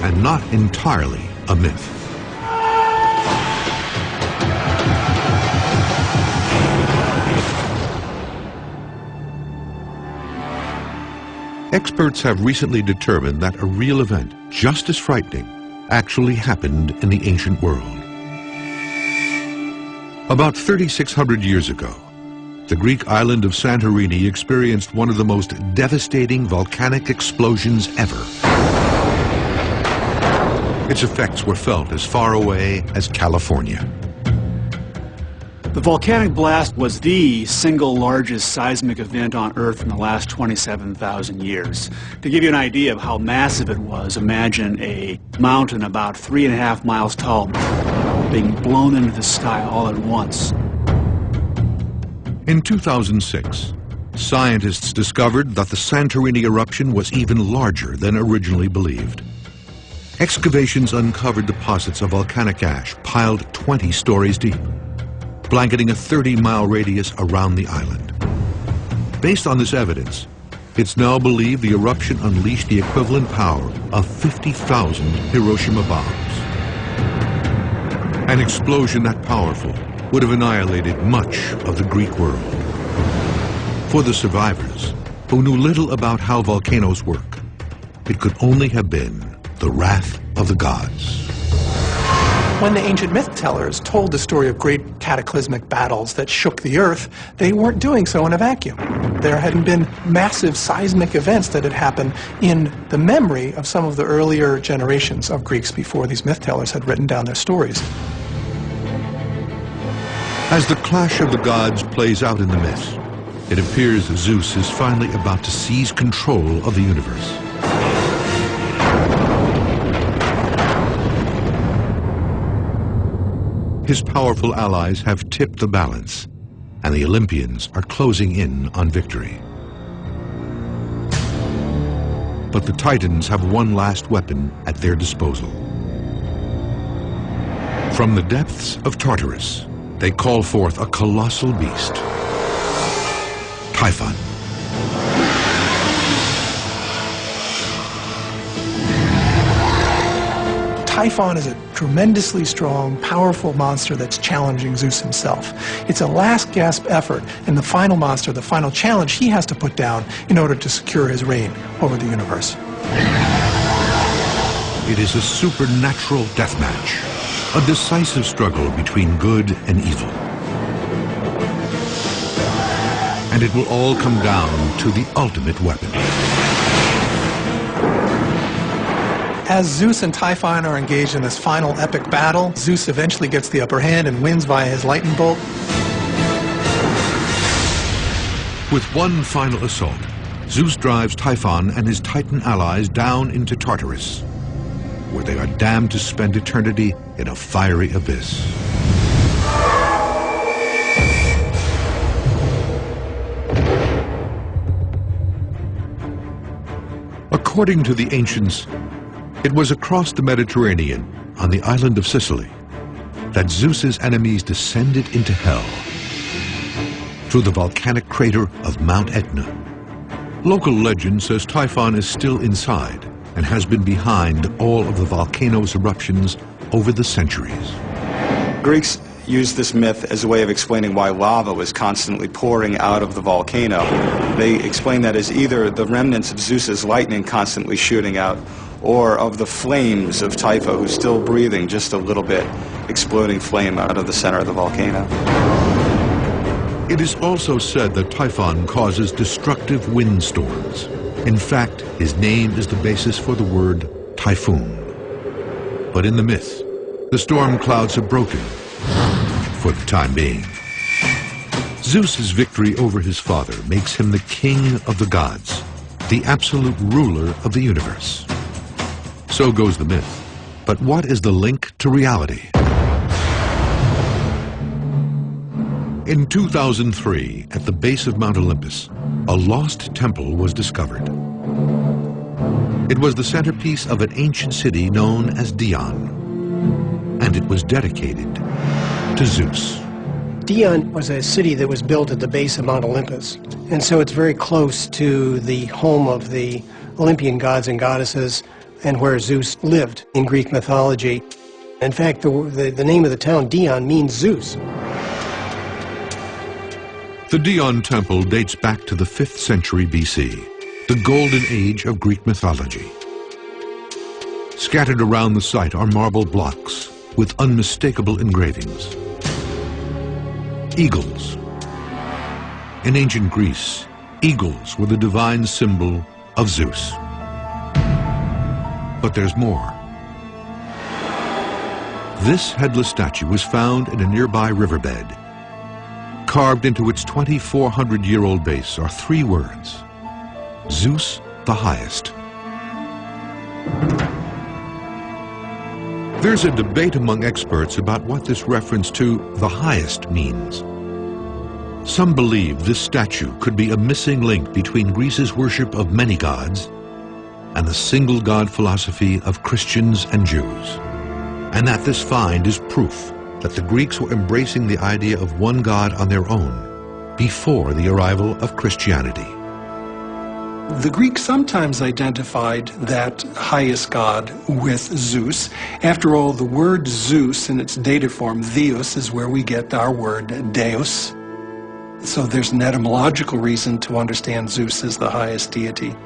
and not entirely a myth. Experts have recently determined that a real event, just as frightening, actually happened in the ancient world. About 3,600 years ago, the Greek island of Santorini experienced one of the most devastating volcanic explosions ever. Its effects were felt as far away as California. The volcanic blast was the single largest seismic event on Earth in the last 27,000 years. To give you an idea of how massive it was, imagine a mountain about 3.5 miles tall being blown into the sky all at once. In 2006, scientists discovered that the Santorini eruption was even larger than originally believed. Excavations uncovered deposits of volcanic ash piled 20 stories deep, blanketing a 30-mile radius around the island. Based on this evidence, it's now believed the eruption unleashed the equivalent power of 50,000 Hiroshima bombs. An explosion that powerful would have annihilated much of the Greek world. For the survivors, who knew little about how volcanoes work, it could only have been the wrath of the gods. When the ancient myth tellers told the story of great cataclysmic battles that shook the earth, they weren't doing so in a vacuum. There hadn't been massive seismic events that had happened in the memory of some of the earlier generations of Greeks before these myth tellers had written down their stories. As the clash of the gods plays out in the myth, it appears Zeus is finally about to seize control of the universe. His powerful allies have tipped the balance, and the Olympians are closing in on victory. But the Titans have one last weapon at their disposal. From the depths of Tartarus, they call forth a colossal beast, Typhon. Typhon is a tremendously strong, powerful monster that's challenging Zeus himself. It's a last gasp effort, and the final monster, the final challenge he has to put down in order to secure his reign over the universe. It is a supernatural deathmatch, a decisive struggle between good and evil. And it will all come down to the ultimate weapon. As Zeus and Typhon are engaged in this final epic battle, Zeus eventually gets the upper hand and wins via his lightning bolt. With one final assault, Zeus drives Typhon and his Titan allies down into Tartarus, where they are damned to spend eternity in a fiery abyss. According to the ancients, it was across the Mediterranean, on the island of Sicily, that Zeus's enemies descended into hell through the volcanic crater of Mount Etna. Local legend says Typhon is still inside and has been behind all of the volcano's eruptions over the centuries. Greeks used this myth as a way of explaining why lava was constantly pouring out of the volcano. They explained that as either the remnants of Zeus's lightning constantly shooting out, or of the flames of Typho, who's still breathing just a little bit, exploding flame out of the center of the volcano. It is also said that Typhon causes destructive windstorms. In fact, his name is the basis for the word typhoon. But in the myth, the storm clouds have broken, for the time being. Zeus's victory over his father makes him the king of the gods, the absolute ruler of the universe. So goes the myth. But what is the link to reality? In 2003, at the base of Mount Olympus, a lost temple was discovered. It was the centerpiece of an ancient city known as Dion, and it was dedicated to Zeus. Dion was a city that was built at the base of Mount Olympus, and so it's very close to the home of the Olympian gods and goddesses, and where Zeus lived in Greek mythology. In fact, the name of the town, Dion, means Zeus. The Dion Temple dates back to the 5th century BC, the golden age of Greek mythology. Scattered around the site are marble blocks with unmistakable engravings. Eagles. In ancient Greece, eagles were the divine symbol of Zeus. But there's more. This headless statue was found in a nearby riverbed. Carved into its 2,400-year-old base are 3 words: Zeus the highest. There's a debate among experts about what this reference to the highest means. Some believe this statue could be a missing link between Greece's worship of many gods and the single god philosophy of Christians and Jews, and that this find is proof that the Greeks were embracing the idea of one god on their own before the arrival of Christianity. The Greeks sometimes identified that highest god with Zeus. After all, the word Zeus in its dative form, Theos, is where we get our word Deus. So there's an etymological reason to understand Zeus as the highest deity.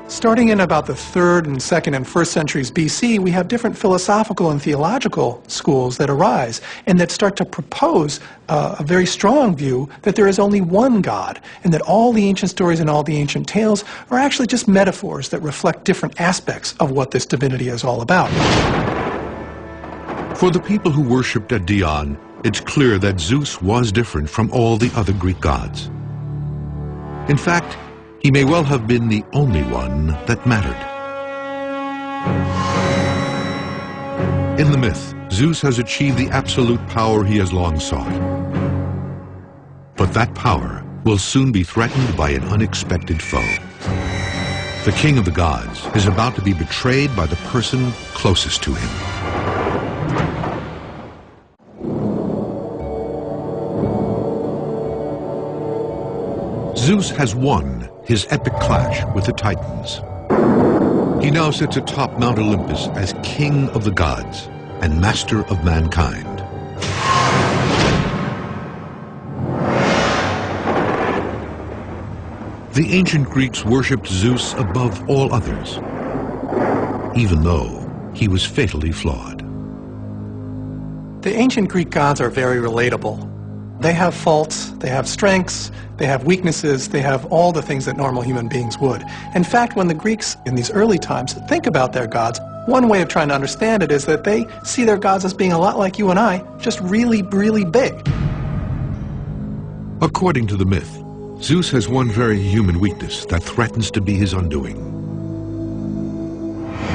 Starting in about the 3rd and 2nd and 1st centuries BC, we have different philosophical and theological schools that arise and that start to propose a very strong view that there is only one God, and that all the ancient stories and all the ancient tales are actually just metaphors that reflect different aspects of what this divinity is all about. For the people who worshipped at Dion, it's clear that Zeus was different from all the other Greek gods. In fact, he may well have been the only one that mattered. In the myth, Zeus has achieved the absolute power he has long sought. But that power will soon be threatened by an unexpected foe. The king of the gods is about to be betrayed by the person closest to him. Zeus has won his epic clash with the Titans. He now sits atop Mount Olympus as king of the gods and master of mankind. The ancient Greeks worshipped Zeus above all others, even though he was fatally flawed. The ancient Greek gods are very relatable. They have faults, they have strengths, they have weaknesses, they have all the things that normal human beings would. In fact, when the Greeks in these early times think about their gods, one way of trying to understand it is that they see their gods as being a lot like you and I, just really, really big. According to the myth, Zeus has one very human weakness that threatens to be his undoing: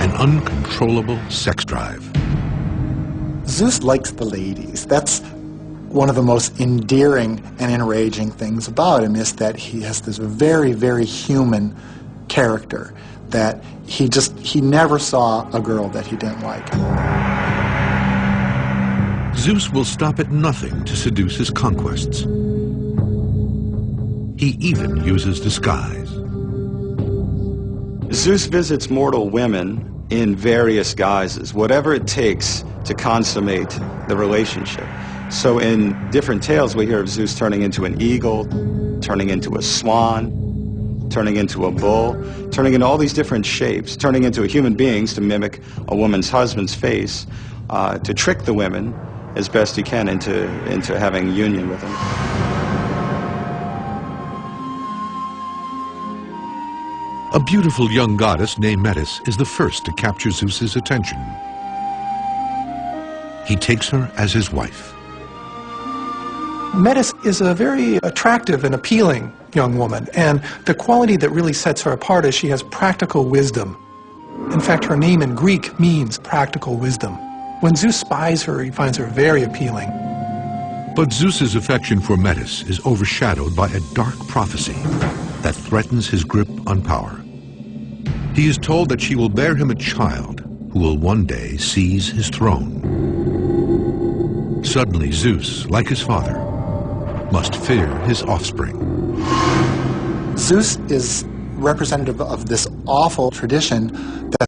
an uncontrollable sex drive. Zeus likes the ladies. That's one of the most endearing and enraging things about him, is that he has this very, very human character, that he never saw a girl that he didn't like. Zeus will stop at nothing to seduce his conquests. He even uses disguise. Zeus visits mortal women in various guises, whatever it takes to consummate the relationship. So in different tales we hear of Zeus turning into an eagle, turning into a swan, turning into a bull, turning into all these different shapes, turning into human beings to mimic a woman's husband's face, to trick the women as best he can into having union with him. A beautiful young goddess named Metis is the first to capture Zeus's attention. He takes her as his wife. Metis is a very attractive and appealing young woman, and the quality that really sets her apart is she has practical wisdom. In fact, her name in Greek means practical wisdom. When Zeus spies her, he finds her very appealing. But Zeus's affection for Metis is overshadowed by a dark prophecy that threatens his grip on power. He is told that she will bear him a child who will one day seize his throne. Suddenly, Zeus, like his father, must fear his offspring. Zeus is representative of this awful tradition that